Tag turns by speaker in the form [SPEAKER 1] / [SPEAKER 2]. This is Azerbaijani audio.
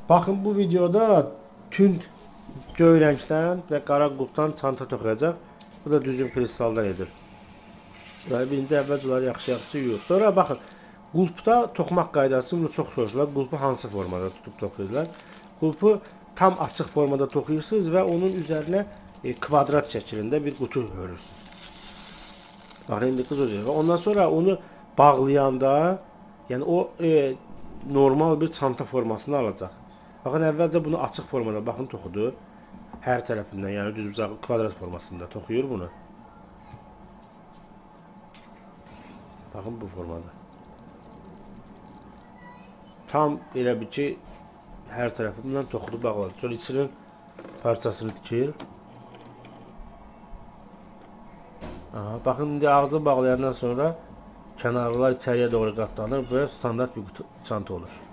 [SPEAKER 1] Baxın, bu videoda tünd göy rəngdən və qara qulpdan çanta toxuyacaq. Bu da düzgün kristaldan edir. Və birinci əvvəlcələr yaxşı yuyur. Sonra baxın, qulpda toxumaq qaydası bunu çox soruşurlar. Qulpu hansı formada tutub toxuyurlar? Qulpu tam açıq formada toxuyursunuz və onun üzərinə kvadrat şəklində bir qutu hörürsünüz. Baxın, indi qız olacaq. Ondan sonra onu bağlayanda, yəni o normal bir çanta formasını alacaq. Baxın, əvvəlcə bunu açıq formada, baxın, toxudu. Hər tərəfindən, yəni düzbucağı kvadrat formasında toxuyur bunu. Baxın, bu formada. Tam elə bir ki, hər tərəfindən toxudu, bağladı. Sonra içinin parçasını tikir. Aha, baxın, indi ağzı bağlayandan sonra kənarlar içəriyə doğru qatlanır və standart bir çanta olur.